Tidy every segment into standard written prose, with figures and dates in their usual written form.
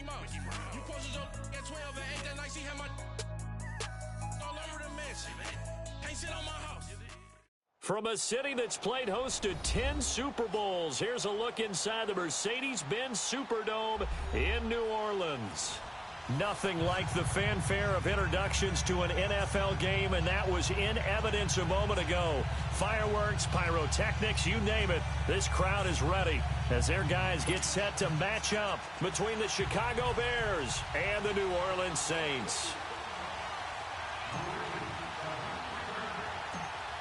Mickey Mouse. You posted your at 12 and 8 that night, she had my all over the mansion. Can't sit on my house. From a city that's played host to 10 Super Bowls, here's a look inside the Mercedes-Benz Superdome in New Orleans. Nothing like the fanfare of introductions to an NFL game, and that was in evidence a moment ago. Fireworks, pyrotechnics, you name it. This crowd is ready as their guys get set to match up between the Chicago Bears and the New Orleans Saints.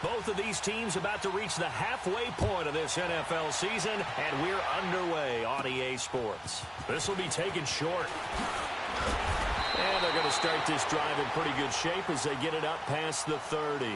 Both of these teams about to reach the halfway point of this NFL season, and we're underway on EA Sports. This will be taken short. And they're going to start this drive in pretty good shape as they get it up past the 30.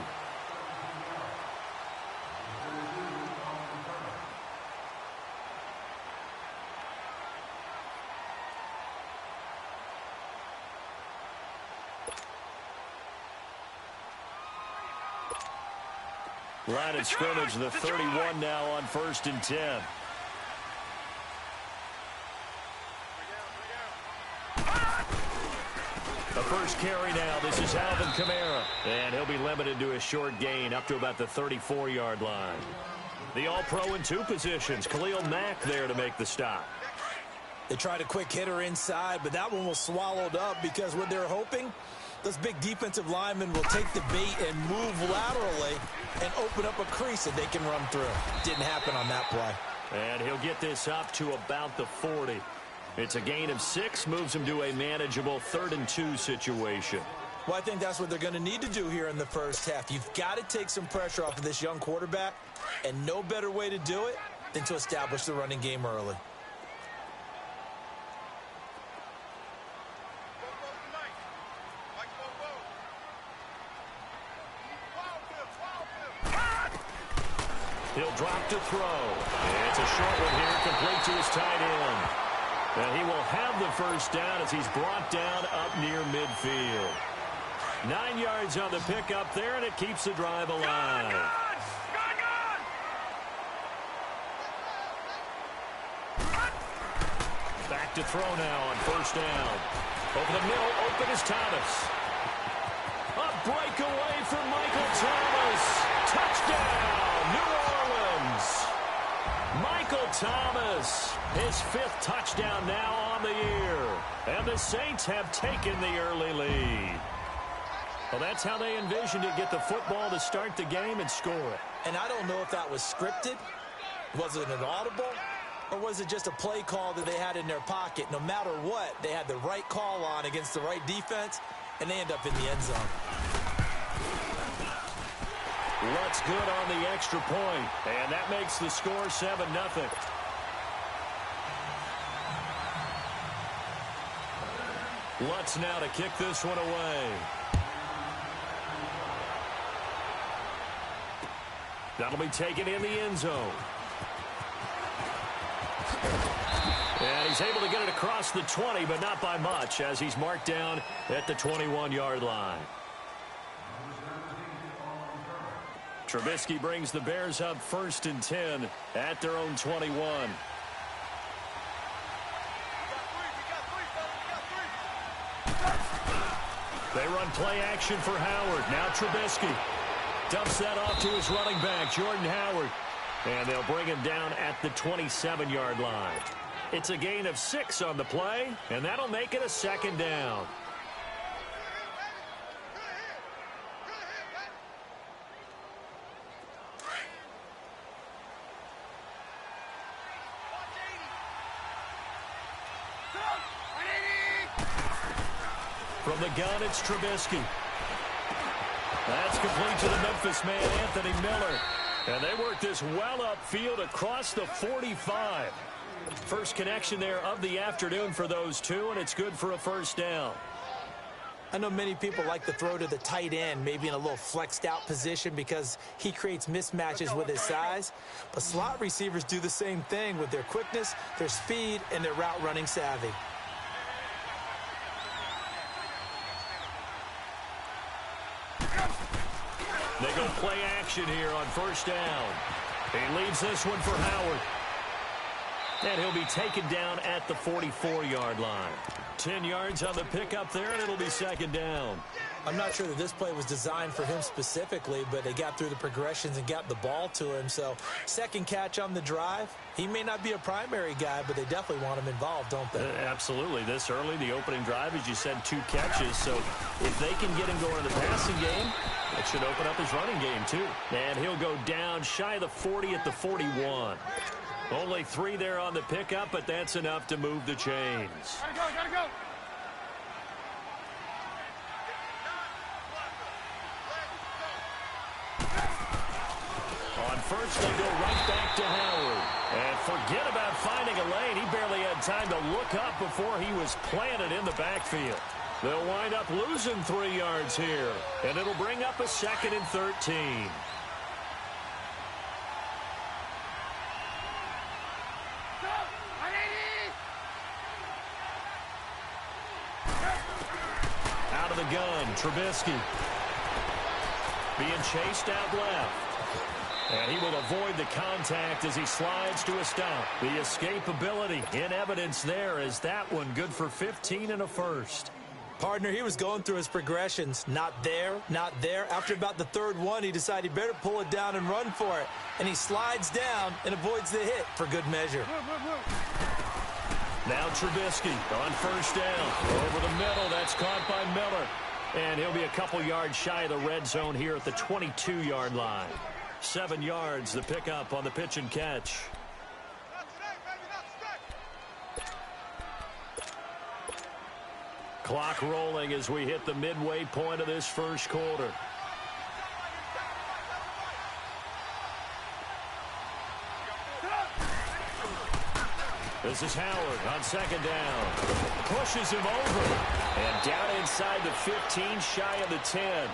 Line of scrimmage, the 31 now on 1st and 10. The first carry now. This is Alvin Kamara. And he'll be limited to a short gain up to about the 34-yard line. The All-Pro in 2 positions. Khalil Mack there to make the stop. They tried a quick hitter inside, but that one was swallowed up because what they're hoping, those big defensive linemen will take the bait and move laterally and open up a crease that they can run through. Didn't happen on that play. And he'll get this up to about the 40. It's a gain of 6, moves him to a manageable 3rd and 2 situation. Well, I think that's what they're going to need to do here in the first half. You've got to take some pressure off of this young quarterback, and no better way to do it than to establish the running game early. He'll drop to throw. It's a short one here, complete to his tight end. And he will have the first down as he's brought down up near midfield. 9 yards on the pickup there, and it keeps the drive alive. Back to throw now on 1st down. Over the middle, open is Thomas. A breakaway from Michael Thomas. Touchdown, New Orleans. Michael Thomas, his 5th touchdown now on the year. And the Saints have taken the early lead. Well, that's how they envisioned it, get the football to start the game and score it. And I don't know if that was scripted. Was it an audible? Or was it just a play call that they had in their pocket? No matter what, they had the right call on against the right defense, and they end up in the end zone. Lutz good on the extra point, and that makes the score 7-0. Lutz now to kick this one away. That'll be taken in the end zone. And he's able to get it across the 20, but not by much, as he's marked down at the 21-yard line. Trubisky brings the Bears up 1st and 10 at their own 21. They run play action for Howard. Now Trubisky dumps that off to his running back, Jordan Howard. And they'll bring him down at the 27-yard line. It's a gain of 6 on the play, and that'll make it a 2nd down. From the gun, it's Trubisky. That's complete to the Memphis man, Anthony Miller. And they work this well upfield across the 45. First connection there of the afternoon for those two, and it's good for a 1st down. I know many people like to throw to the tight end, maybe in a little flexed out position because he creates mismatches with his size. But slot receivers do the same thing with their quickness, their speed, and their route running savvy. They go play action here on 1st down. He leaves this one for Howard. And he'll be taken down at the 44-yard line. 10 yards on the pickup there, and it'll be second down. I'm not sure that this play was designed for him specifically, but they got through the progressions and got the ball to him. So second catch on the drive. He may not be a primary guy, but they definitely want him involved, don't they? Absolutely. This early, the opening drive, as you said, 2 catches. So if they can get him going in the passing game, it should open up his running game too. And he'll go down shy of the 40 at the 41. Only 3 there on the pickup, but that's enough to move the chains. Gotta go. On first, they go right back to Howard. And forget about finding a lane. He barely had time to look up before he was planted in the backfield. They'll wind up losing 3 yards here. And it'll bring up a 2nd and 13. Out of the gun, Trubisky. Being chased out left. And he will avoid the contact as he slides to a stop. The escapability in evidence there is that one good for 15 and a first. Partner, he was going through his progressions. Not there, not there. After about the 3rd one, he decided he better pull it down and run for it. And he slides down and avoids the hit for good measure. Now Trubisky on first down. Over the middle, that's caught by Miller. And he'll be a couple yards shy of the red zone here at the 22-yard line. 7 yards, the pickup on the pitch and catch. Clock rolling as we hit the midway point of this first quarter. This is Howard on second down. Pushes him over. And down inside the 15, shy of the 10.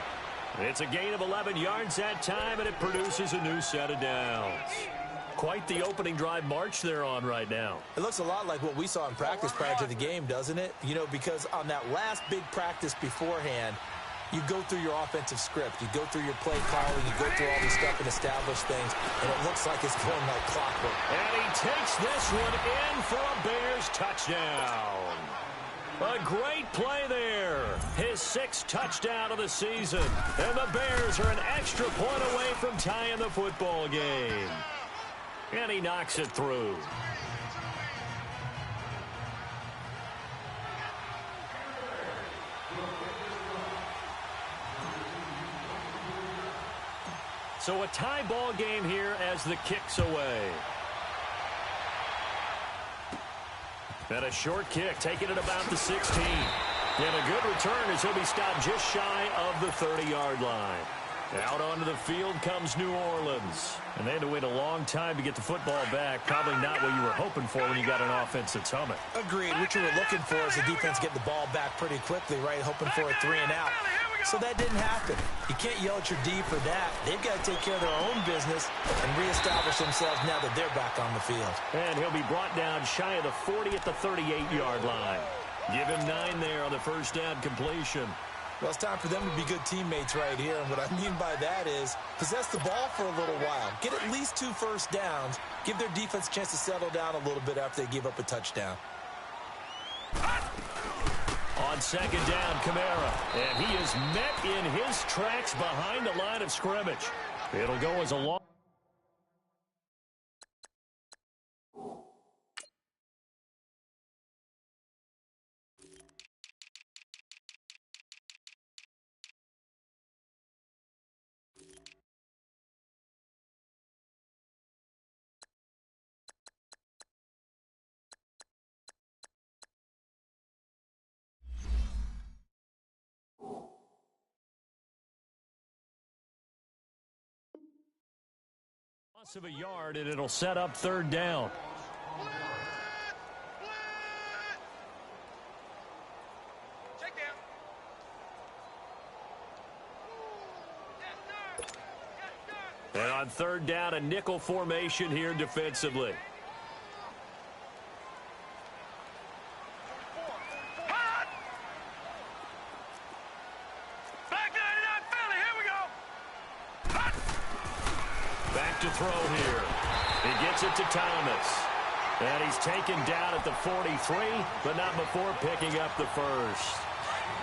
It's a gain of 11 yards that time, and it produces a new set of downs. Quite the opening drive march they're on right now. It looks a lot like what we saw in practice prior to the game, doesn't it? You know, because on that last big practice beforehand, you go through your offensive script. You go through your play calling. You go through all this stuff and establish things, and it looks like it's going like clockwork. And he takes this one in for a Bears touchdown. A great play there. His 6th touchdown of the season. And the Bears are an extra point away from tying the football game. And he knocks it through. So a tie ball game here as the kick's away. And a short kick, taking it about the 16. And a good return as he'll be stopped just shy of the 30-yard line. Out onto the field comes New Orleans. And they had to wait a long time to get the football back. Probably not what you were hoping for when you got an offense that's humming. Agreed. What you were looking for is the defense get the ball back pretty quickly, right? Hoping for a 3 and out. So that didn't happen. You can't yell at your D for that. They've got to take care of their own business and reestablish themselves now that they're back on the field. And he'll be brought down shy of the 40 at the 38-yard line. Give him 9 there on the first down completion. Well, it's time for them to be good teammates right here. And what I mean by that is possess the ball for a little while. Get at least 2 first downs. Give their defense a chance to settle down a little bit after they give up a touchdown. On second down, Kamara. And he is met in his tracks behind the line of scrimmage. It'll go as a long... loss of a yard, and it'll set up third down. Check down. And on third down, a nickel formation here defensively. Back to throw here. He gets it to Thomas. And he's taken down at the 43, but not before picking up the first.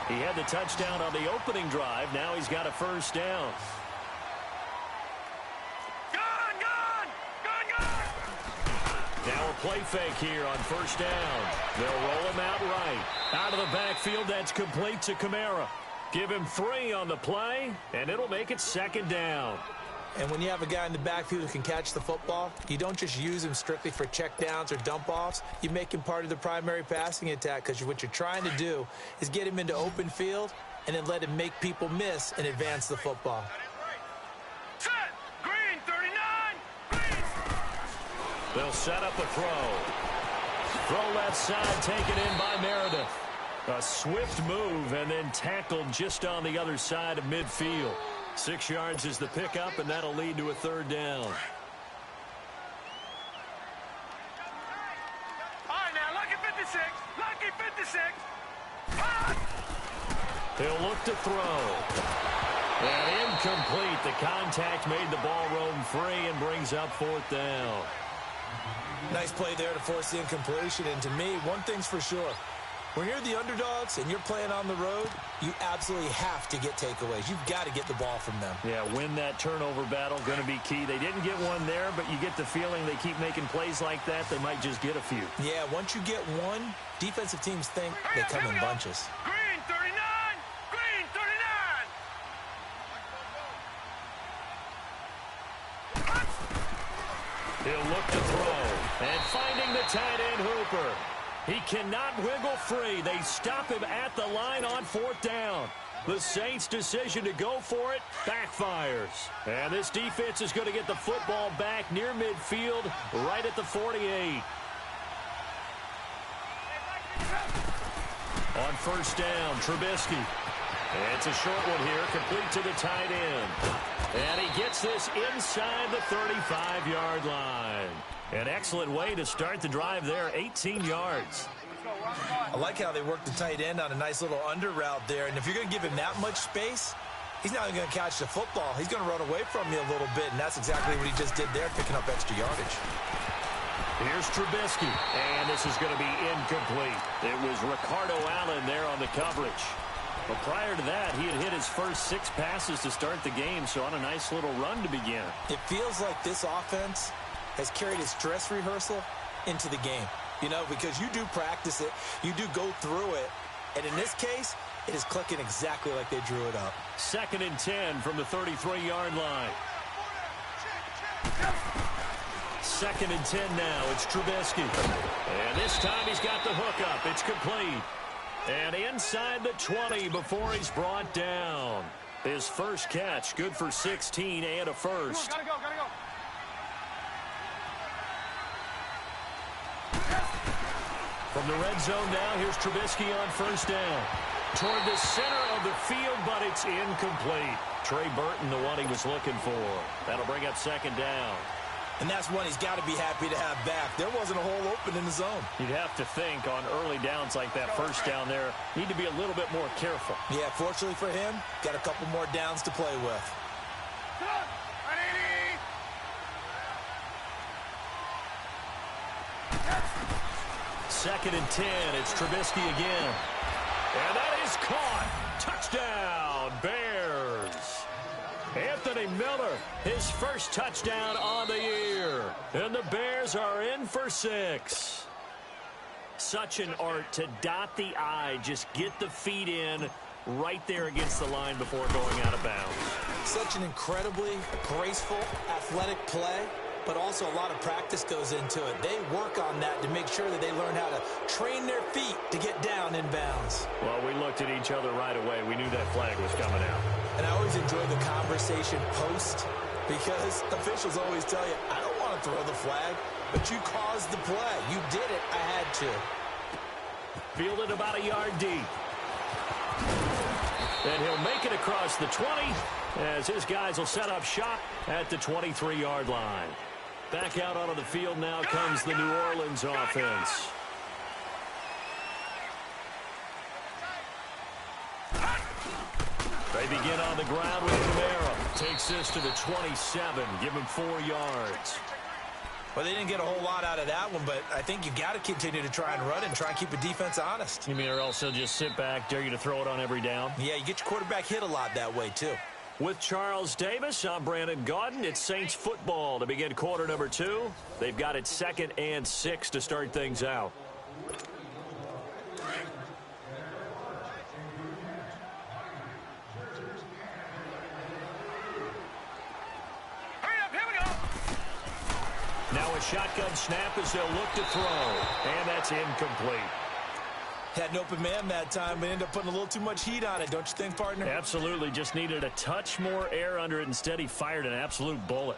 He had the touchdown on the opening drive. Now he's got a first down. Now a play fake here on first down. They'll roll him out right. Out of the backfield, that's complete to Kamara. Give him 3 on the play, and it'll make it second down. And when you have a guy in the backfield who can catch the football, you don't just use him strictly for checkdowns or dump-offs. You make him part of the primary passing attack because what you're trying to do is get him into open field and then let him make people miss and advance the football. Set. Green, 39. Green. They'll set up a throw. Throw left side, taken in by Meredith. A swift move and then tackled just on the other side of midfield. 6 yards is the pickup, and that'll lead to a third down. All right, now, lucky 56. Lucky 56. He'll look to throw. And incomplete. The contact made the ball roam free and brings up fourth down. Nice play there to force the incompletion. And to me, one thing's for sure. When you're the underdogs and you're playing on the road, you absolutely have to get takeaways. You've got to get the ball from them. Yeah, win that turnover battle, going to be key. They didn't get one there, but you get the feeling they keep making plays like that, they might just get a few. Yeah, once you get one, defensive teams think they come in bunches. Green, 39. Green, 39. He'll look to throw. And finding the tight end Hooper. He cannot wiggle free. They stop him at the line on fourth down. The Saints' decision to go for it backfires. And this defense is going to get the football back near midfield, right at the 48. On first down, Trubisky. It's a short one here, complete to the tight end. And he gets this inside the 35-yard line. An excellent way to start the drive there, 18 yards. I like how they work the tight end on a nice little under route there. And if you're going to give him that much space, he's not even going to catch the football. He's going to run away from you a little bit, and that's exactly what he just did there, picking up extra yardage. Here's Trubisky, and this is going to be incomplete. It was Ricardo Allen there on the coverage. But prior to that, he had hit his first 6 passes to start the game, so on a nice little run to begin. It feels like this offense has carried its dress rehearsal into the game. You know, because you do practice it, you do go through it, and in this case, it is clicking exactly like they drew it up. 2nd and 10 from the 33-yard line. 2nd and 10 now. It's Trubisky. And this time he's got the hook up. It's complete. And inside the 20 before he's brought down. His first catch, good for 16 and a first. Gotta go. From the red zone now, here's Trubisky on first down. Toward the center of the field, but it's incomplete. Trey Burton, the one he was looking for. That'll bring up 2nd down. And that's one he's got to be happy to have back. There wasn't a hole open in the zone. You'd have to think on early downs like that first down there, need to be a little bit more careful. Yeah, fortunately for him, got a couple more downs to play with. 2nd and 10. It's Trubisky again. And that is caught. Touchdown, Bears. Anthony Miller, his first touchdown on the year. And the Bears are in for 6. Such an art to dot the I, just get the feet in right there against the line before going out of bounds. Such an incredibly graceful, athletic play, but also a lot of practice goes into it. They work on that to make sure that they learn how to train their feet to get down in bounds. Well, we looked at each other right away. We knew that flag was coming out. And I always enjoy the conversation post because officials always tell you, I don't want to throw the flag, but you caused the play. You did it. I had to. Fielded about a yard deep. And he'll make it across the 20 as his guys will set up shop at the 23-yard line. Back out onto the field now comes the New Orleans offense. They begin on the ground with Kamara. Takes this to the 27. Give him 4 yards. Well, they didn't get a whole lot out of that one, but I think you got to continue to try and run and try and keep a defense honest. You mean or else they'll just sit back, dare you to throw it on every down? Yeah, you get your quarterback hit a lot that way, too. With Charles Davis, I'm Brandon Gaudin. It's Saints football to begin quarter number 2. They've got it 2nd and 6 to start things out. Now a shotgun snap as they'll look to throw. And that's incomplete. Had an open man that time, but ended up putting a little too much heat on it, don't you think, partner? Absolutely. Just needed a touch more air under it. Instead, he fired an absolute bullet.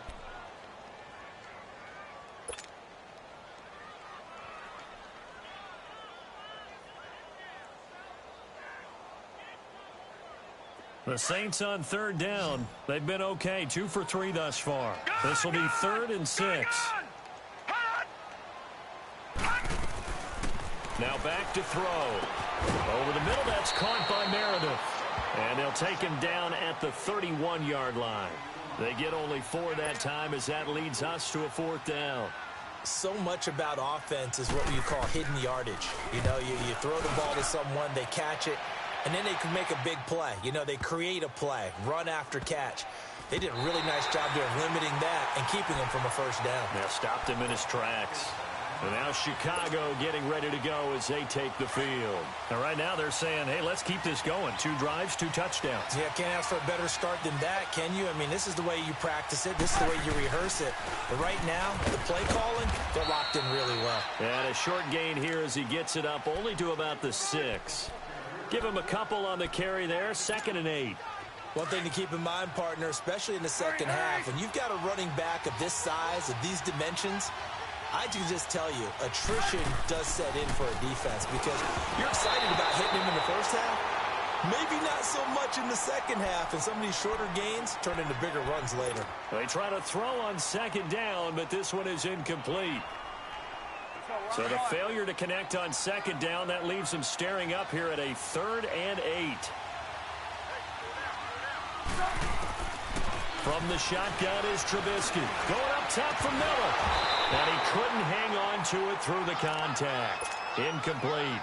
The Saints on 3rd down. They've been okay. 2 for 3 thus far. This will be 3rd and 6. Now back to throw. Over the middle, that's caught by Meredith. And they'll take him down at the 31-yard line. They get only 4 that time as that leads us to a 4th down. So much about offense is what you call hidden yardage. You know, you throw the ball to someone, they catch it, and then they can make a big play. You know, they create a play, run after catch. They did a really nice job there of limiting that and keeping him from a 1st down. Yeah, stopped him in his tracks. And now Chicago getting ready to go as they take the field. And right now they're saying, hey, let's keep this going. 2 drives, 2 touchdowns. Yeah, can't ask for a better start than that, can you? I mean, this is the way you practice it. This is the way you rehearse it. But right now, the play calling, they're locked in really well. And a short gain here as he gets it up only to about the 6. Give him a couple on the carry there. 2nd and 8. One thing to keep in mind, partner, especially in the second half, when you've got a running back of this size, of these dimensions, I can just tell you, attrition does set in for a defense because you're excited about hitting him in the first half. Maybe not so much in the second half, and some of these shorter gains turn into bigger runs later. They try to throw on 2nd down, but this one is incomplete. So the failure to connect on 2nd down, that leaves them staring up here at a 3rd and 8. From the shotgun is Trubisky. Going up top for Miller. And he couldn't hang on to it through the contact. Incomplete.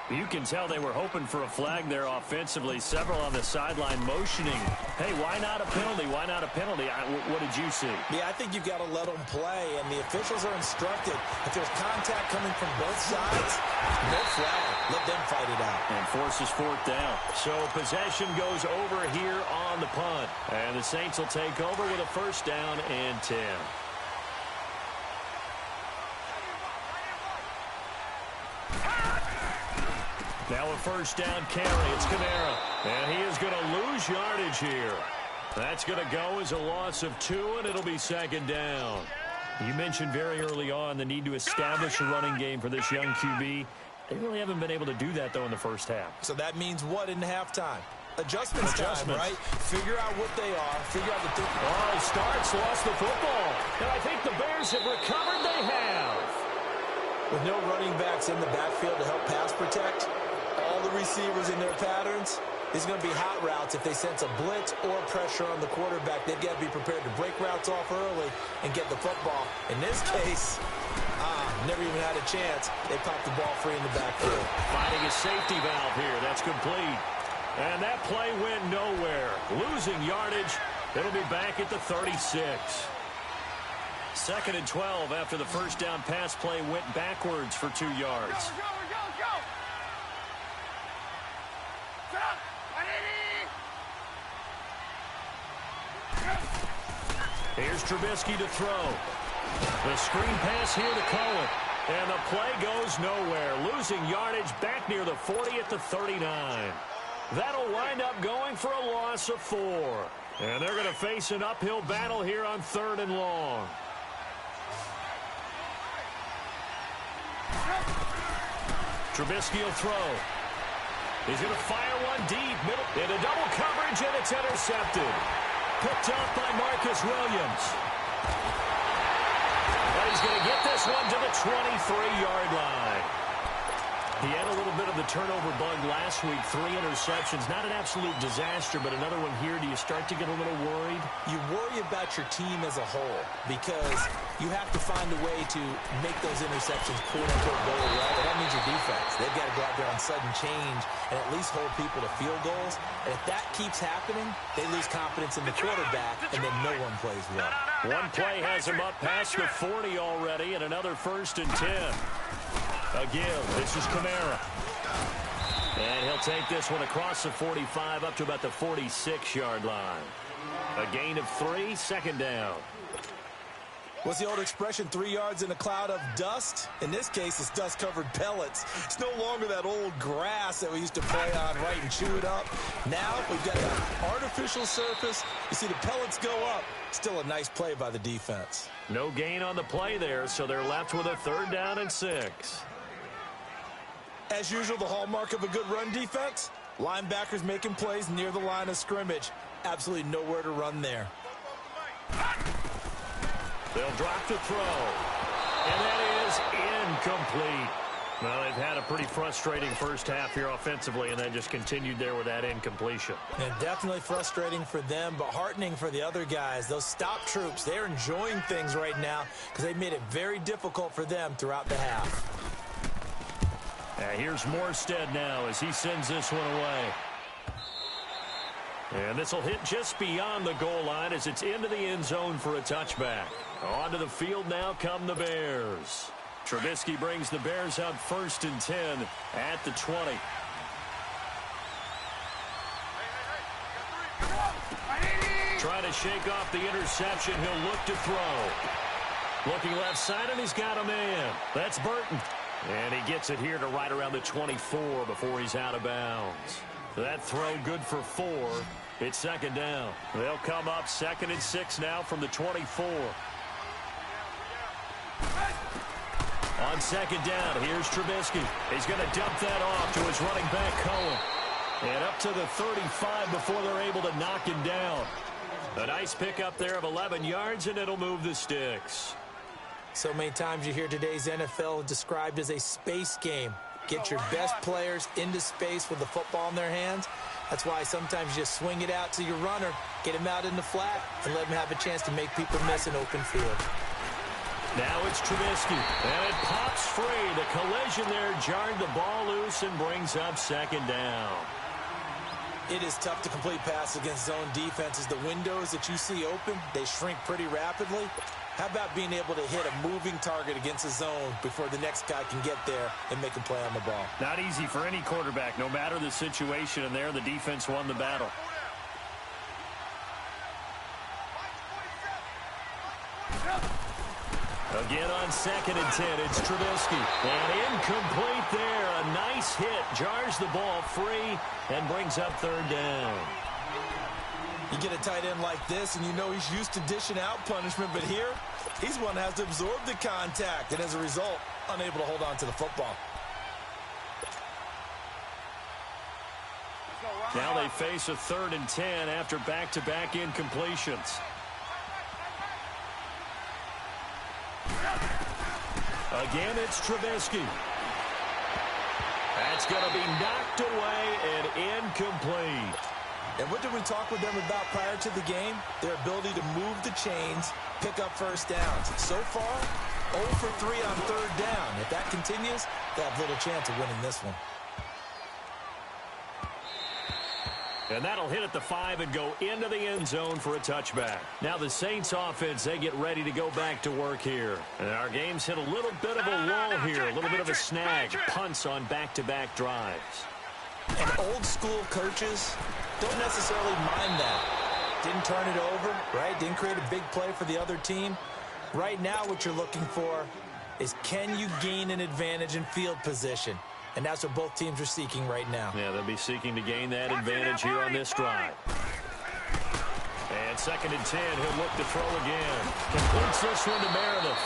You can tell they were hoping for a flag there offensively. Several on the sideline motioning. Hey, why not a penalty? Why not a penalty? What did you see? Yeah, I think you've got to let them play, and the officials are instructed. If there's contact coming from both sides, no flag. Let them fight it out. And forces 4th down. So possession goes over here on the punt. And the Saints will take over with a 1st down and 10. Now a 1st down carry. It's Kamara. And he is going to lose yardage here. That's going to go as a loss of 2, and it'll be 2nd down. You mentioned very early on the need to establish a running game for this young QB. They really haven't been able to do that, though, in the first half. So that means what in halftime? Adjustments time, right? Figure out what they are. Figure out the... Oh, he starts, lost the football. And I think the Bears have recovered. They have. With no running backs in the backfield to help pass protect, all the receivers in their patterns, there's going to be hot routes if they sense a blitz or pressure on the quarterback. They've got to be prepared to break routes off early and get the football. In this case, never even had a chance. They popped the ball free in the backfield. Finding a safety valve here. That's complete. And that play went nowhere. Losing yardage. It'll be back at the 36. 2nd and 12 after the 1st down pass play went backwards for 2 yards. Here's Trubisky to throw. The screen pass here to Cohen. And the play goes nowhere. Losing yardage back near the 40 at the 39. That'll wind up going for a loss of 4. And they're going to face an uphill battle here on 3rd and long. Trubisky will throw. He's going to fire one deep. Middle into double coverage, and it's intercepted. Picked off by Marcus Williams. And he's going to get this one to the 23-yard line. He had a little bit of the turnover bug last week, 3 interceptions. Not an absolute disaster, but another one here. Do you start to get a little worried? You worry about your team as a whole because you have to find a way to make those interceptions quote-unquote go away. And that means your defense. They've got to go out there on sudden change and at least hold people to field goals. And if that keeps happening, they lose confidence in the quarterback, and then no one plays well. One play has him up past the 40 already, and another 1st and 10. Again, this is Kamara. And he'll take this one across the 45 up to about the 46-yard line. A gain of 3, 2nd down. What's the old expression, 3 yards in a cloud of dust? In this case, it's dust-covered pellets. It's no longer that old grass that we used to play on, right, and chew it up. Now we've got an artificial surface. You see the pellets go up. Still a nice play by the defense. No gain on the play there, so they're left with a 3rd down and 6. As usual, the hallmark of a good run defense, linebackers making plays near the line of scrimmage. Absolutely nowhere to run there. They'll drop the throw. And that is incomplete. Well, they've had a pretty frustrating first half here offensively, and then just continued there with that incompletion. And definitely frustrating for them, but heartening for the other guys. Those stop troops, they're enjoying things right now because they made it very difficult for them throughout the half. Here's Morstead now as he sends this one away. And this will hit just beyond the goal line as it's into the end zone for a touchback. Onto the field now come the Bears. Trubisky brings the Bears up 1st and 10 at the 20. Trying to shake off the interception. He'll look to throw. Looking left side, and he's got a man. That's Burton. And he gets it here to right around the 24 before he's out of bounds. That throw good for 4. It's 2nd down. They'll come up 2nd and 6 now from the 24. On 2nd down, here's Trubisky. He's going to dump that off to his running back, Cohen. And up to the 35 before they're able to knock him down. A nice pickup there of 11 yards, and it'll move the sticks. So many times you hear today's NFL described as a space game. Get your best players into space with the football in their hands. That's why sometimes you just swing it out to your runner, get him out in the flat, and let him have a chance to make people miss an open field. Now it's Trubisky, and it pops free. The collision there jarred the ball loose and brings up 2nd down. It is tough to complete pass against zone defenses. The windows that you see open, they shrink pretty rapidly. How about being able to hit a moving target against a zone before the next guy can get there and make a play on the ball? Not easy for any quarterback, no matter the situation, and there the defense won the battle. Again on 2nd and 10, it's Trubisky. And incomplete there. A nice hit. Jars the ball free and brings up 3rd down. You get a tight end like this, and you know he's used to dishing out punishment, but here, he's one that has to absorb the contact, and as a result, unable to hold on to the football. Now they face a 3rd and 10 after back-to-back incompletions. Again, it's Trubisky. That's going to be knocked away and incomplete. And what did we talk with them about prior to the game? Their ability to move the chains, pick up first downs. So far, 0 for 3 on 3rd down. If that continues, they have little chance of winning this one. And that'll hit at the 5 and go into the end zone for a touchback. Now the Saints offense, they get ready to go back to work here. And our game's hit a little bit of a lull here, a little bit of a snag. Punts on back-to-back drives. And old school coaches don't necessarily mind that. Didn't turn it over, right? Didn't create a big play for the other team. Right now what you're looking for is, can you gain an advantage in field position? And that's what both teams are seeking right now. Yeah, they'll be seeking to gain that advantage here on this drive. And 2nd and 10, he'll look to throw again. Completes this one to Meredith.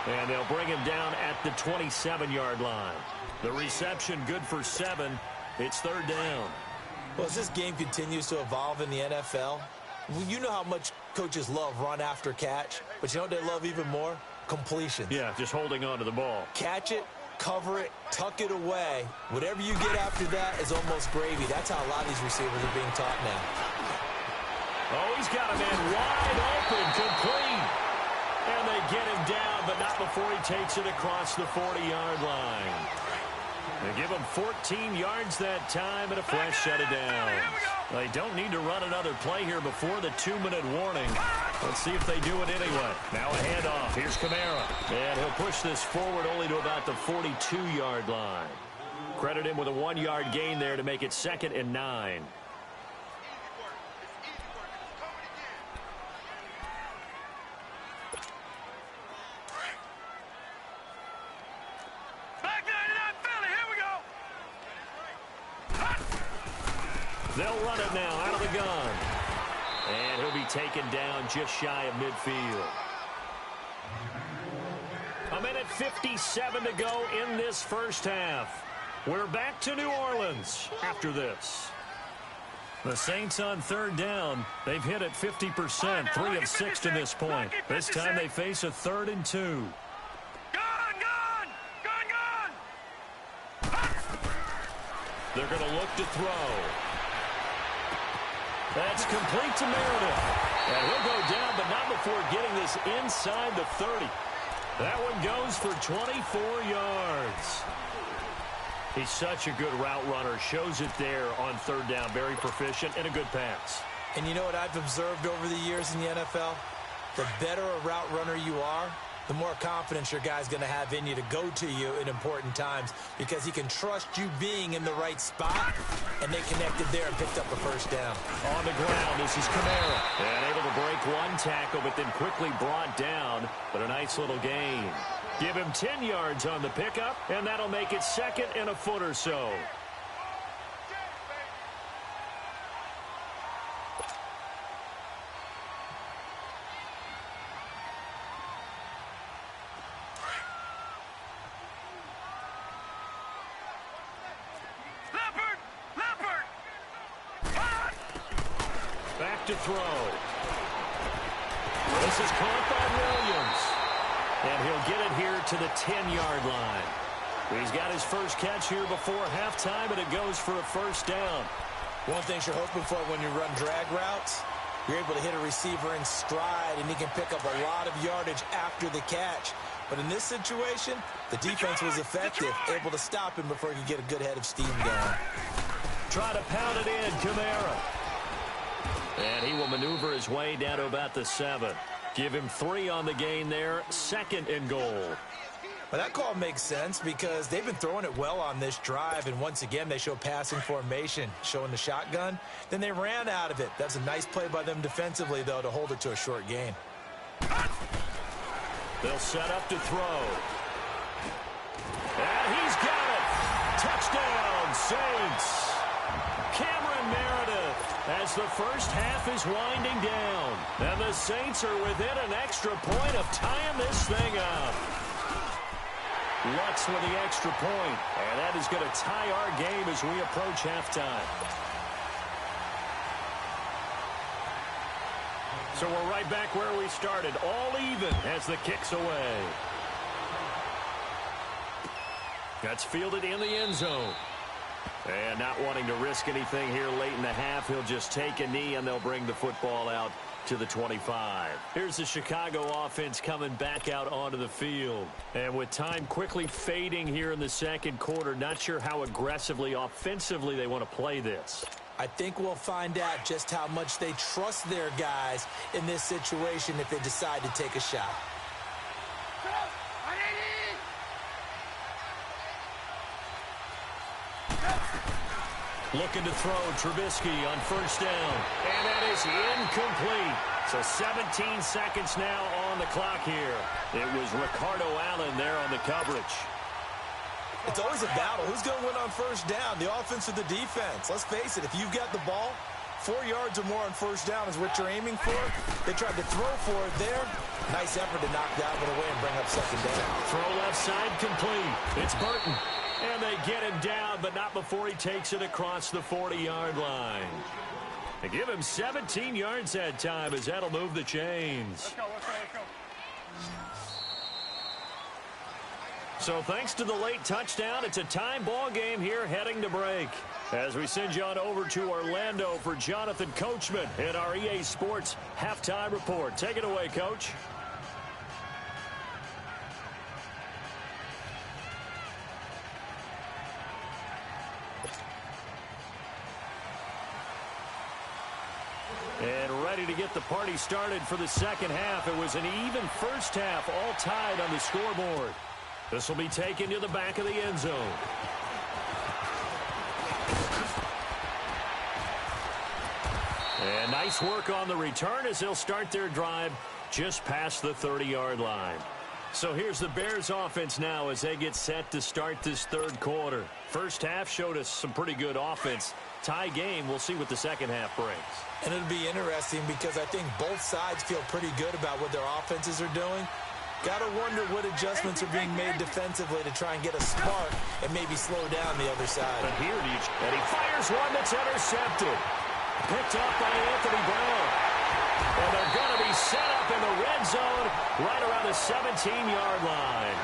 And they'll bring him down at the 27-yard line. The reception good for 7. It's 3rd down. Well, as this game continues to evolve in the NFL, you know how much coaches love run after catch, but you know what they love even more? Completions. Yeah, just holding on to the ball. Catch it, cover it, tuck it away. Whatever you get after that is almost gravy. That's how a lot of these receivers are being taught now. Oh, he's got a man wide open, complete. And they get him down, but not before he takes it across the 40-yard line. They give him 14 yards that time and a fresh set of downs. They don't need to run another play here before the 2-minute warning. Let's see if they do it anyway. Now a handoff. Here's Kamara. And he'll push this forward only to about the 42-yard line. Credit him with a 1-yard gain there to make it 2nd and 9. They'll run it now out of the gun. And he'll be taken down just shy of midfield. 1:57 to go in this first half. We're back to New Orleans after this. The Saints on 3rd down. They've hit at 50%, 3 of 6 to this point. This time they face a 3rd and 2. They're going to look to throw. That's complete to Meredith. And he'll go down, but not before getting this inside the 30. That one goes for 24 yards. He's such a good route runner. Shows it there on 3rd down. Very proficient and a good pass. And you know what I've observed over the years in the NFL? The better a route runner you are, the more confidence your guy's going to have in you to go to you in important times because he can trust you being in the right spot, and they connected there and picked up a first down. On the ground, this is Kamara. And able to break one tackle, but then quickly brought down, but a nice little gain. Give him 10 yards on the pickup, and that'll make it 2nd and a foot or so. To throw. This is caught by Williams. And he'll get it here to the 10-yard line. He's got his first catch here before halftime, and it goes for a first down. One thing you're hoping for when you run drag routes, you're able to hit a receiver in stride, and he can pick up a lot of yardage after the catch. But in this situation, the defense was effective, able to stop him before he could get a good head of steam going. Try to pound it in, Kamara. And he will maneuver his way down to about the 7. Give him 3 on the gain there. 2nd and goal. Well, that call makes sense because they've been throwing it well on this drive, and once again they show passing formation, showing the shotgun. Then they ran out of it. That's a nice play by them defensively, though, to hold it to a short gain. They'll set up to throw. And he's got it. Touchdown, Saints. Cameron Meredith as the first half is winding down. And the Saints are within an extra point of tying this thing up. Lutz with the extra point. And that is going to tie our game as we approach halftime. So we're right back where we started. All even as the kick's away. That's fielded in the end zone. And not wanting to risk anything here late in the half, he'll just take a knee, and they'll bring the football out to the 25. Here's the Chicago offense coming back out onto the field. And with time quickly fading here in the second quarter, not sure how aggressively, offensively they want to play this. I think we'll find out just how much they trust their guys in this situation if they decide to take a shot. Looking to throw, Trubisky on first down. And that is incomplete. So 17 seconds now on the clock here. It was Ricardo Allen there on the coverage. It's always a battle. Who's going to win on first down, the offense or the defense? Let's face it, if you've got the ball, 4 yards or more on first down is what you're aiming for. They tried to throw for it there. Nice effort to knock that one away and bring up second down. Throw left side complete. It's Burton. And they get him down, but not before he takes it across the 40-yard line. They give him 17 yards that time as that'll move the chains. Let's go. So thanks to the late touchdown, it's a tie ball game here heading to break. As we send you on over to Orlando for Jonathan Coachman in our EA Sports Halftime Report. Take it away, Coach. And ready to get the party started for the second half. It was an even first half, all tied on the scoreboard. This will be taken to the back of the end zone. And nice work on the return as they'll start their drive just past the 30-yard line. So here's the Bears offense now as they get set to start this third quarter. First half showed us some pretty good offense. Tie game, we'll see what the second half brings. And it'll be interesting because I think both sides feel pretty good about what their offenses are doing. Got to wonder what adjustments are being made defensively to try and get a spark and maybe slow down the other side. But here, and he fires one that's intercepted. Picked up by Anthony Brown. And they're going to be set up in the red zone right around the 17-yard line.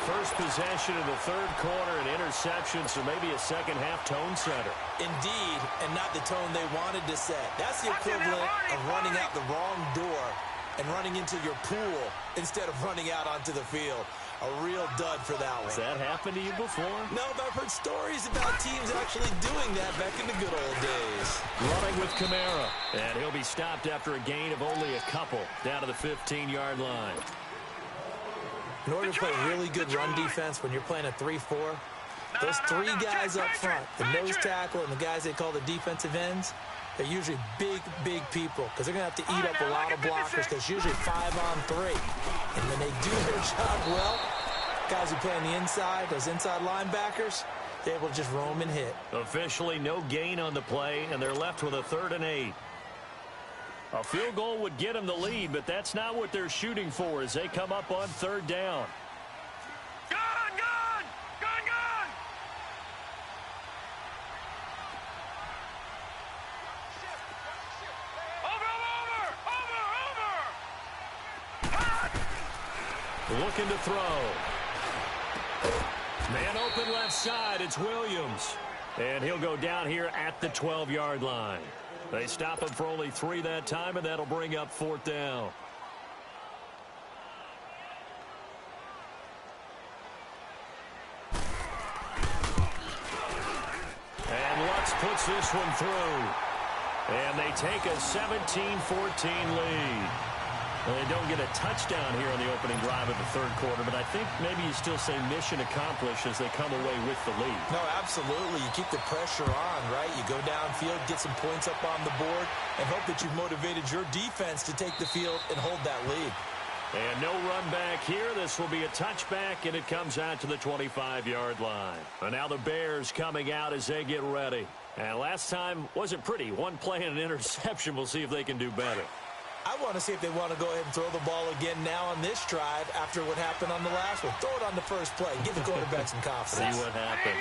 First possession in the third quarter, an interception, so maybe a second-half tone setter. Indeed, and not the tone they wanted to set. That's the equivalent of running out the wrong door and running into your pool instead of running out onto the field. A real dud for that one. Has that happened to you before? No, but I've heard stories about teams actually doing that back in the good old days. Running with Kamara, and he'll be stopped after a gain of only a couple down to the 15-yard line. In order to play really good run defense when you're playing a 3-4, those three guys up front, the nose tackle and the guys they call the defensive ends, they're usually big, big people because they're going to have to eat up a lot of blockers because it's usually 5-on-3. And when they do their job well, guys who play on the inside, those inside linebackers, they're able to just roam and hit. Officially no gain on the play, and they're left with a 3rd and 8. A field goal would get them the lead, but that's not what they're shooting for as they come up on 3rd down. Looking to throw. Man open left side, it's Williams. And he'll go down here at the 12-yard line. They stop him for only 3 that time, and that'll bring up 4th down. And Lutz puts this one through. And they take a 17-14 lead. Well, they don't get a touchdown here on the opening drive of the third quarter, but I think maybe you still say mission accomplished as they come away with the lead. No, absolutely. You keep the pressure on, right? You go downfield, get some points up on the board, and hope that you've motivated your defense to take the field and hold that lead. And no run back here. This will be a touchback, and it comes out to the 25-yard line. And now the Bears coming out as they get ready. And last time wasn't pretty. One play and an interception. We'll see if they can do better. I want to see if they want to go ahead and throw the ball again now on this drive after what happened on the last one. Throw it on the first play. Give the quarterback some confidence. See what happens.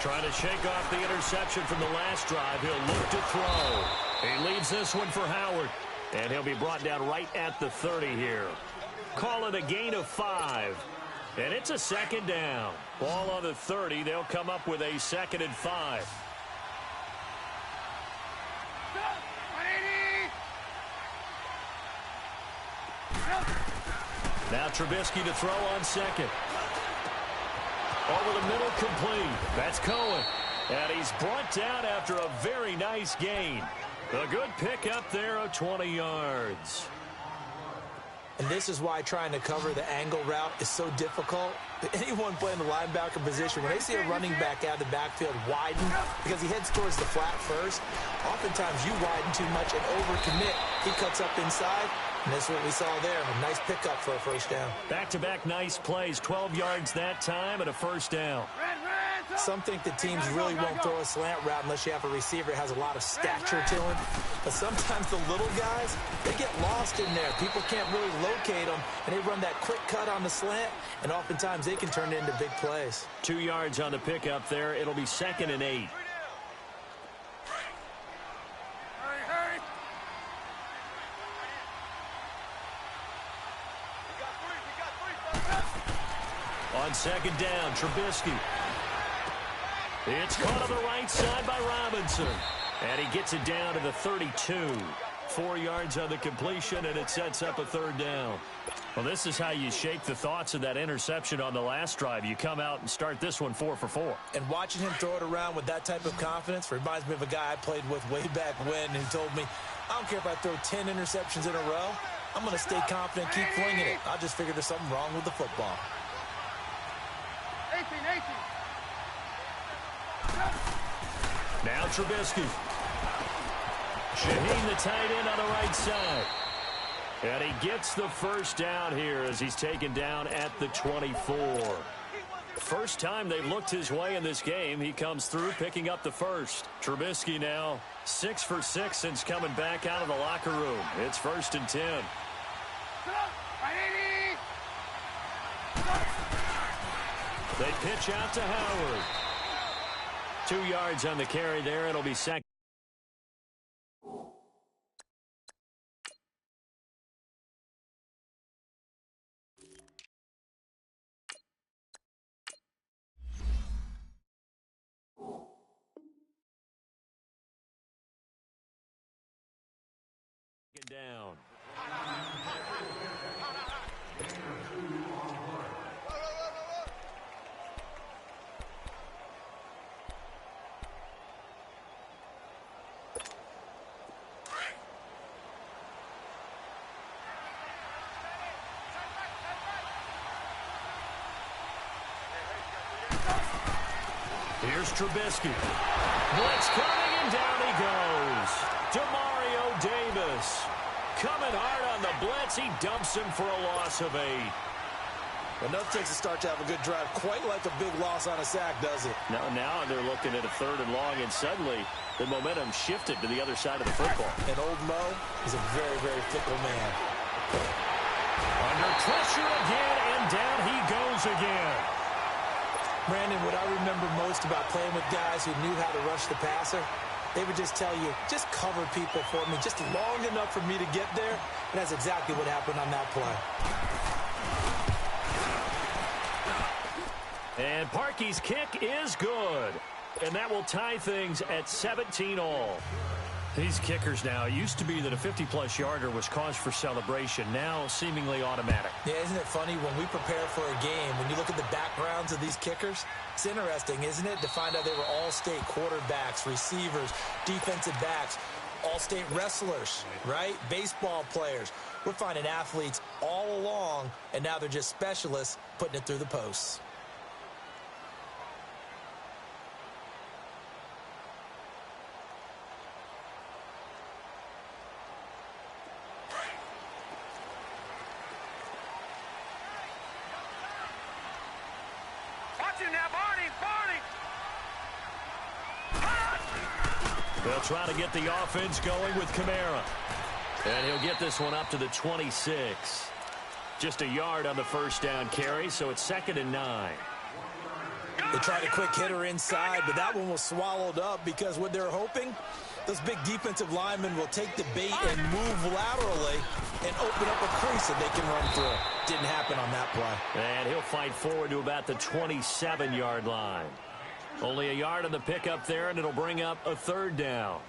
Trying to shake off the interception from the last drive. He'll look to throw. He leads this one for Howard. And he'll be brought down right at the 30 here. Call it a gain of 5. And it's a 2nd down. Ball on the 30. They'll come up with a 2nd and 5. Now Trubisky to throw on 2nd. Over the middle, complete. That's Cohen. And he's brought down after a very nice gain. A good pickup there of 20 yards. And this is why trying to cover the angle route is so difficult. Anyone playing the linebacker position, when they see a running back out of the backfield widen, because he heads towards the flat first, oftentimes you widen too much and overcommit. He cuts up inside, and that's what we saw there. A nice pickup for a 1st down. Back-to-back nice plays, 12 yards that time and a 1st down. Red. Some think the teams really won't throw a slant route unless you have a receiver that has a lot of stature to him. But sometimes the little guys, they get lost in there. People can't really locate them, and they run that quick cut on the slant, and oftentimes they can turn it into big plays. 2 yards on the pickup there. It'll be 2nd and 8. On 2nd down, Trubisky. It's caught on the right side by Robinson. And he gets it down to the 32. 4 yards on the completion, and it sets up a 3rd down. Well, this is how you shake the thoughts of that interception on the last drive. You come out and start this one 4 for 4. And watching him throw it around with that type of confidence reminds me of a guy I played with way back when who told me, I don't care if I throw 10 interceptions in a row. I'm going to stay confident, keep flinging it. I just figured there's something wrong with the football. 18. Now Trubisky. Shaheen, the tight end, on the right side. And he gets the first down here as he's taken down at the 24. First time they've looked his way in this game. He comes through picking up the first. Trubisky now 6 for 6 since coming back out of the locker room. It's 1st and 10. They pitch out to Howard. 2 yards on the carry there. It'll be 2nd. Down. Here's Trubisky. Blitz coming, and down he goes. Demario Davis. Coming hard on the blitz. He dumps him for a loss of 8. Enough takes a start to have a good drive. Quite like a big loss on a sack, does it? Now they're looking at a 3rd and long, and suddenly the momentum shifted to the other side of the football. And old Mo is a very, very fickle man. Under pressure again, and down he goes again. Brandon, what I remember most about playing with guys who knew how to rush the passer, they would just tell you, just cover people for me, just long enough for me to get there. And that's exactly what happened on that play. And Parkey's kick is good. And that will tie things at 17 all. These kickers now, it used to be that a 50-plus yarder was cause for celebration. Now, seemingly automatic. Yeah, isn't it funny? When we prepare for a game, when you look at the backgrounds of these kickers, it's interesting, isn't it, to find out they were all-state quarterbacks, receivers, defensive backs, all-state wrestlers, right? Baseball players. We're finding athletes all along, and now they're just specialists putting it through the posts. They'll try to get the offense going with Kamara. And he'll get this one up to the 26. Just a yard on the first down carry, so it's 2nd and 9. They tried a quick hitter inside, but that one was swallowed up because what they're hoping, those big defensive linemen will take the bait and move laterally and open up a crease that they can run through. Didn't happen on that play. And he'll fight forward to about the 27-yard line. Only a yard on the pickup there, and it'll bring up a 3rd down.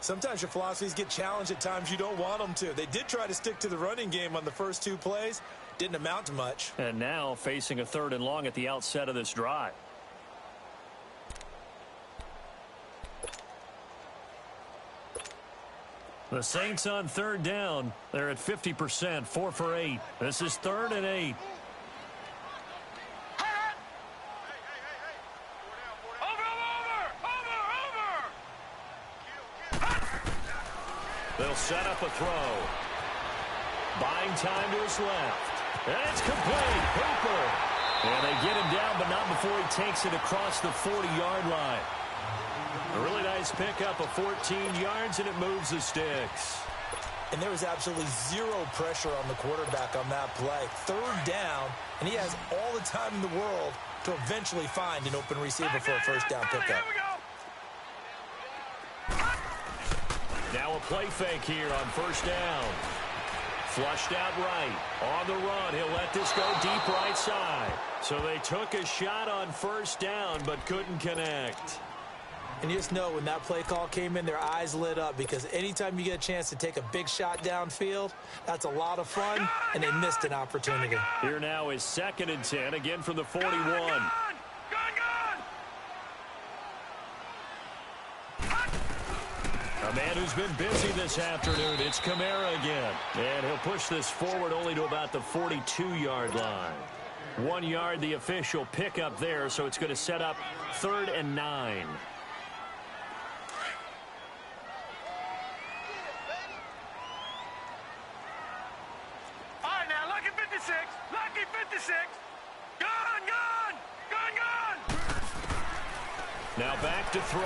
Sometimes your philosophies get challenged at times you don't want them to. They did try to stick to the running game on the first 2 plays. Didn't amount to much. And now facing a 3rd and long at the outset of this drive. The Saints on 3rd down. They're at 50%, 4 for 8. This is 3rd and 8. They'll set up a throw. Buying time to his left. And it's complete. Hooper And they get him down, but not before he takes it across the 40-yard line. A really nice pickup of 14 yards, and it moves the sticks. And there was absolutely zero pressure on the quarterback on that play. Third down, and he has all the time in the world to eventually find an open receiver for a first down pickup. Now a play fake here on first down. Flushed out right. On the run, he'll let this go deep right side. So they took a shot on first down, but couldn't connect. And you just know when that play call came in, their eyes lit up, because anytime you get a chance to take a big shot downfield, that's a lot of fun, and they missed an opportunity. Here now is 2nd and 10, again from the 41. A man who's been busy this afternoon, it's Kamara again. And he'll push this forward only to about the 42-yard line. 1 yard, the official pickup there, so it's going to set up 3rd and 9. All right, now, lucky 56. Lucky 56. Gone. Now back to throw.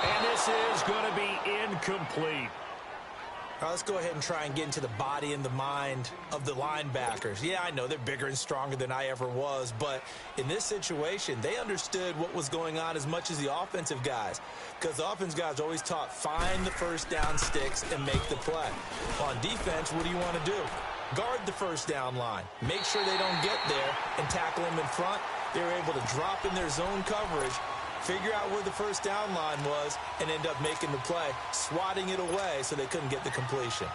And this is going to be incomplete. Now let's go ahead and try and get into the body and the mind of the linebackers. Yeah, I know they're bigger and stronger than I ever was, but in this situation, they understood what was going on as much as the offensive guys, because the offensive guys always taught find the first down sticks and make the play. On defense, what do you want to do? Guard the first down line. Make sure they don't get there and tackle them in front. They were able to drop in their zone coverage, figure out where the first down line was, and end up making the play, swatting it away so they couldn't get the completion.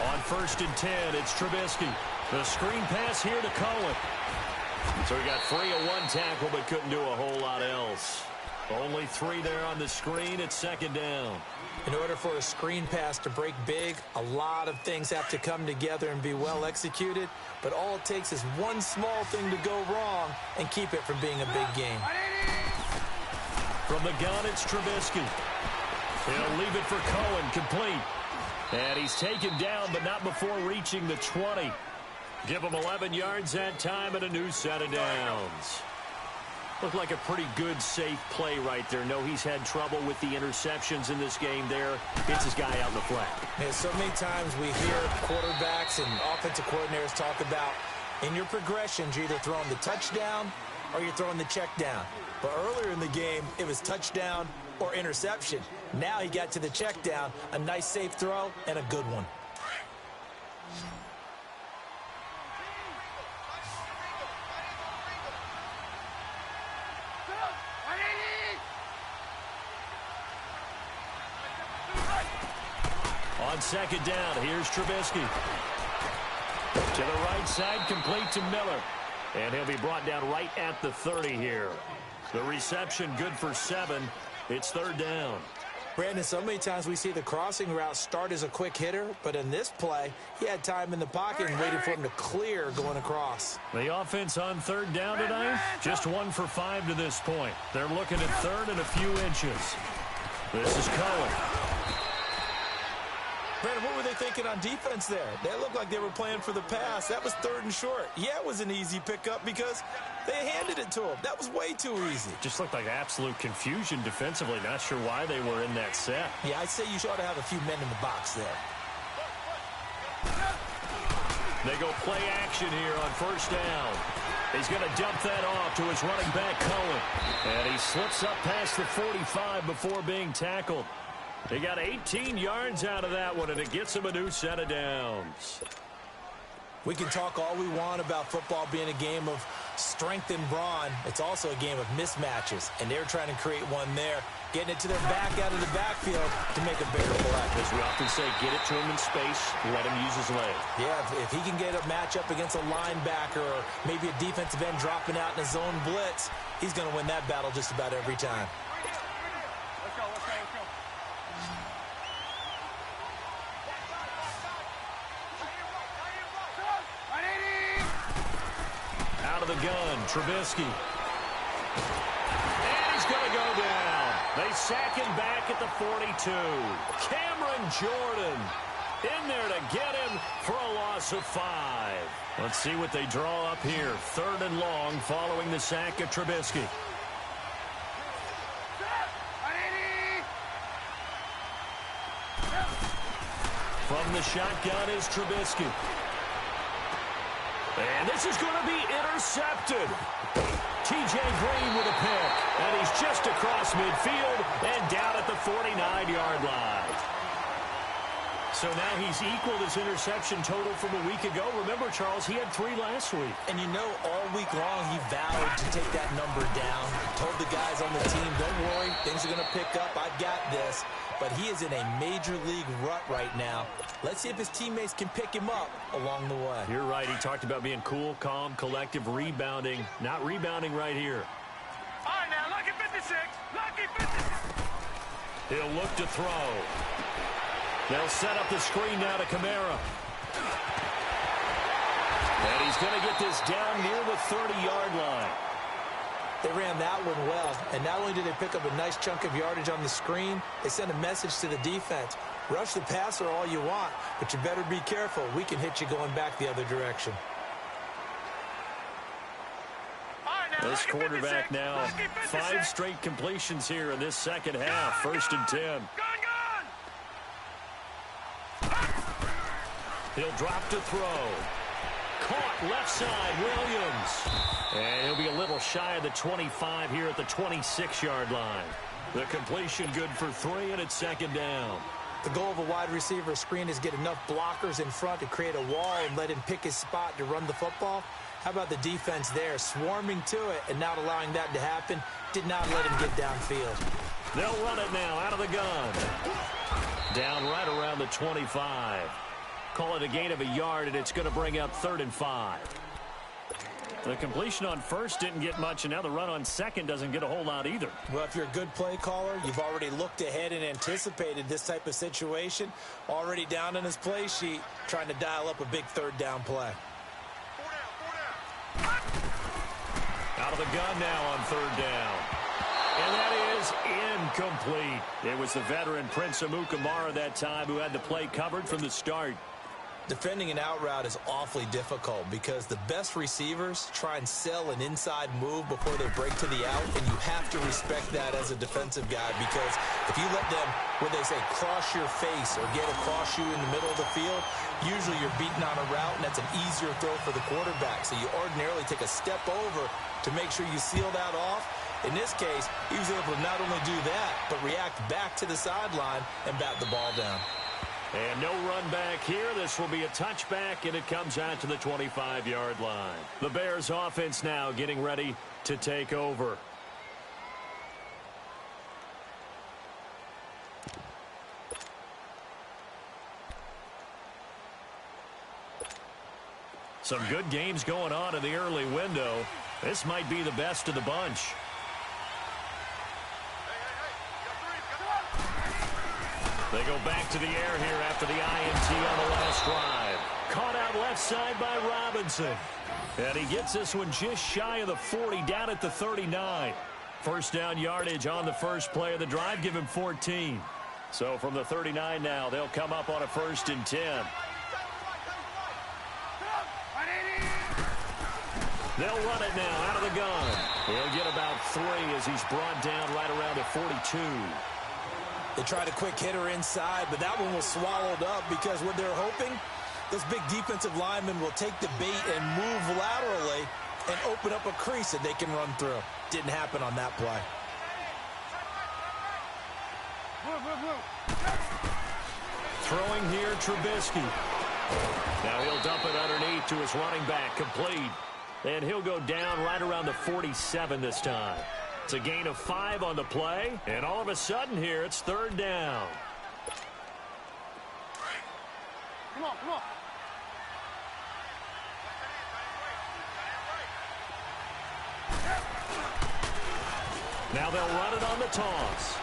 On 1st and 10, it's Trubisky. The screen pass here to Cohen. So he got free of one tackle, but couldn't do a whole lot else. Only 3 there on the screen. It's 2nd down. In order for a screen pass to break big, a lot of things have to come together and be well executed. But all it takes is one small thing to go wrong and keep it from being a big game. From the gun, it's Trubisky. He'll leave it for Cohen, complete. And he's taken down, but not before reaching the 20. Give him 11 yards that time and a new set of downs. Looked like a pretty good, safe play right there. No, he's had trouble with the interceptions in this game there. Gets his guy out in the flat. Yeah, so many times we hear quarterbacks and offensive coordinators talk about in your progressions, you're either throwing the touchdown or you're throwing the check down. But earlier in the game, it was touchdown or interception. Now he got to the check down, a nice safe throw, and a good one. On 2nd down, here's Trubisky. To the right side, complete to Miller. And he'll be brought down right at the 30 here. The reception good for 7. It's 3rd down. Brandon, so many times we see the crossing route start as a quick hitter, but in this play, he had time in the pocket and waited for him to clear going across. The offense on 3rd down tonight, just 1 for 5 to this point. They're looking at 3rd and a few inches. This is Cohen. Brandon, what were they thinking on defense there? They looked like they were playing for the pass. That was 3rd and short. Yeah, it was an easy pickup because they handed it to him. That was way too easy. Just looked like absolute confusion defensively. Not sure why they were in that set. Yeah, I'd say you ought to have a few men in the box there. They go play action here on 1st down. He's going to dump that off to his running back, Cohen. And he slips up past the 45 before being tackled. He got 18 yards out of that one, and it gets him a new set of downs. We can talk all we want about football being a game of strength and brawn. It's also a game of mismatches, and they're trying to create one there, getting it to their back out of the backfield to make a bigger play. As we often say, get it to him in space, let him use his leg. Yeah, if he can get a matchup against a linebacker or maybe a defensive end dropping out in a zone blitz, he's going to win that battle just about every time. of the gun, Trubisky. And he's going to go down. They sack him back at the 42. Cameron Jordan in there to get him for a loss of 5. Let's see what they draw up here. 3rd and long following the sack of Trubisky. From the shotgun is Trubisky. And this is going to be intercepted. T.J. Green with a pick. And he's just across midfield and down at the 49-yard line. So now he's equaled his interception total from a week ago. Remember, Charles, he had 3 last week. And you know, all week long he vowed to take that number down. Told the guys on the team, don't worry, things are going to pick up. I've got this. But he is in a major league rut right now. Let's see if his teammates can pick him up along the way. You're right. He talked about being cool, calm, collective, rebounding. Not rebounding right here. All right, now, lucky 56. Lucky 56. He'll look to throw. They'll set up the screen now to Kamara. And he's going to get this down near the 30-yard line. They ran that one well, and not only did they pick up a nice chunk of yardage on the screen, they sent a message to the defense. Rush the passer all you want, but you better be careful. We can hit you going back the other direction. This quarterback now, 5 straight completions here in this second half. 1st and 10. He'll drop to throw. Caught left side, Williams. And he'll be a little shy of the 25 here at the 26-yard line. The completion good for 3, and it's 2nd down. The goal of a wide receiver screen is get enough blockers in front to create a wall and let him pick his spot to run the football. How about the defense there, swarming to it and not allowing that to happen? Did not let him get downfield. They'll run it now out of the gun. Down right around the 25. Call it a gain of a yard, and it's going to bring up 3rd and 5. The completion on 1st didn't get much, and now the run on 2nd doesn't get a whole lot either. Well, if you're a good play caller, you've already looked ahead and anticipated this type of situation. Already down in his play sheet, trying to dial up a big 3rd down play. Out of the gun now on 3rd down. And that is incomplete. It was the veteran Prince Amukamara that time who had the play covered from the start. Defending an out route is awfully difficult because the best receivers try and sell an inside move before they break to the out, and you have to respect that as a defensive guy, because if you let them, what they say, cross your face or get across you in the middle of the field, usually you're beaten on a route, and that's an easier throw for the quarterback. So you ordinarily take a step over to make sure you seal that off. In this case, he was able to not only do that, but react back to the sideline and bat the ball down. And no run back here. This will be a touchback, and it comes out to the 25-yard line. The Bears offense now getting ready to take over. Some good games going on in the early window. This might be the best of the bunch. They go back to the air here after the INT on the last drive. Caught out left side by Robinson. And he gets this one just shy of the 40, down at the 39. 1st down yardage on the first play of the drive, give him 14. So from the 39 now, they'll come up on a 1st and 10. They'll run it now out of the gun. He'll get about 3 as he's brought down right around the 42. They tried a quick hitter inside, but that one was swallowed up because what they're hoping, this big defensive lineman will take the bait and move laterally and open up a crease that they can run through. Didn't happen on that play. Throwing here, Trubisky. Now he'll dump it underneath to his running back, complete. And he'll go down right around the 47 this time. It's a gain of 5 on the play, and all of a sudden here, it's 3rd down. Come on, come on. Now they'll run it on the toss.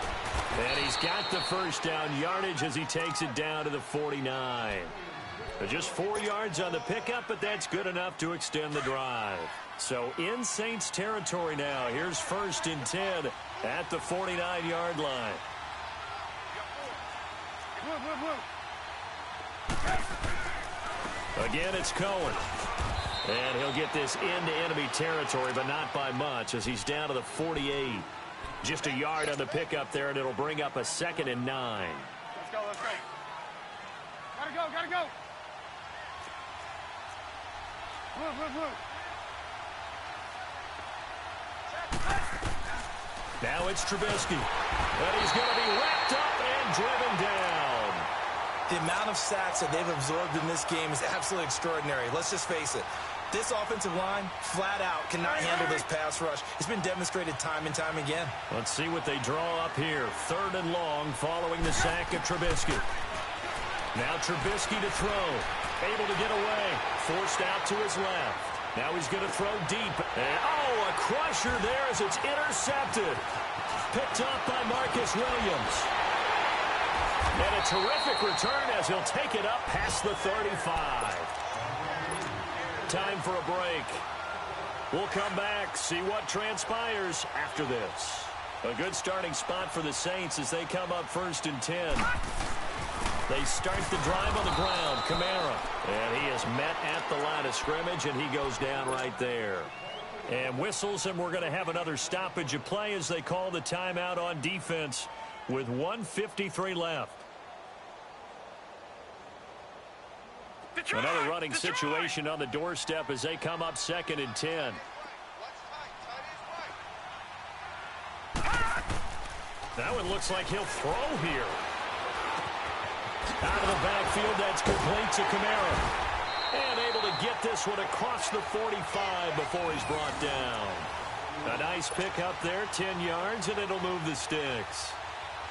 And he's got the 1st down yardage as he takes it down to the 49. Just 4 yards on the pickup, but that's good enough to extend the drive. So in Saints territory now. Here's 1st and 10 at the 49-yard line. Again, it's Cohen. And he'll get this into enemy territory, but not by much as he's down to the 48. Just a yard on the pickup there, and it'll bring up a 2nd and 9. Let's go, let's go. Gotta go. Move. Now it's Trubisky. And he's going to be wrapped up and driven down. The amount of sacks that they've absorbed in this game is absolutely extraordinary. Let's just face it. This offensive line, flat out, cannot handle this pass rush. It's been demonstrated time and time again. Let's see what they draw up here. 3rd and long following the sack of Trubisky. Now Trubisky to throw. Able to get away. Forced out to his left. Now he's going to throw deep. And, a crusher there as it's intercepted. Picked up by Marcus Williams. And a terrific return as he'll take it up past the 35. Time for a break. We'll come back, see what transpires after this. A good starting spot for the Saints as they come up 1st and 10. They start the drive on the ground. Kamara. And he is met at the line of scrimmage, and he goes down right there. And whistles, and we're going to have another stoppage of play as they call the timeout on defense with 1:53 left. Another running situation on the doorstep as they come up 2nd and 10. That one looks like he'll throw here. Out of the backfield, that's complete to Kamara. And able to get this one across the 45 before he's brought down. A nice pick up there, 10 yards, and it'll move the sticks.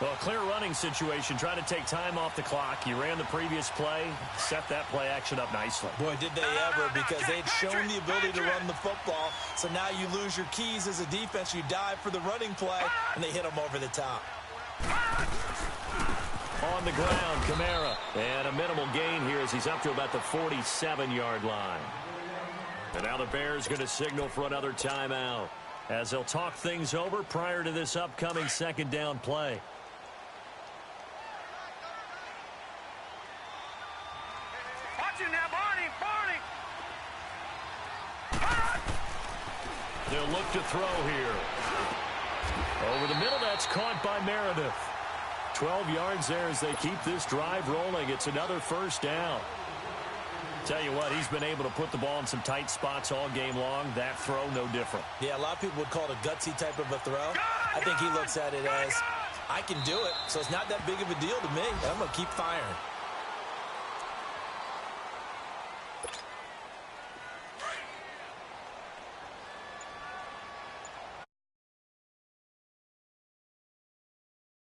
Well, clear running situation, trying to take time off the clock. You ran the previous play, set that play action up nicely. Boy, did they ever, because they'd shown the ability to run the football. So now you lose your keys as a defense. You dive for the running play, and they hit them over the top. On the ground, Kamara. And a minimal gain here as he's up to about the 47-yard line. And now the Bears going to signal for another timeout as they'll talk things over prior to this upcoming 2nd down play. They'll look to throw here. Over the middle, that's caught by Meredith. 12 yards there as they keep this drive rolling. It's another 1st down. Tell you what, he's been able to put the ball in some tight spots all game long. That throw, no different. Yeah, a lot of people would call it a gutsy type of a throw. I think he looks at it as, I can do it, so it's not that big of a deal to me. I'm going to keep firing.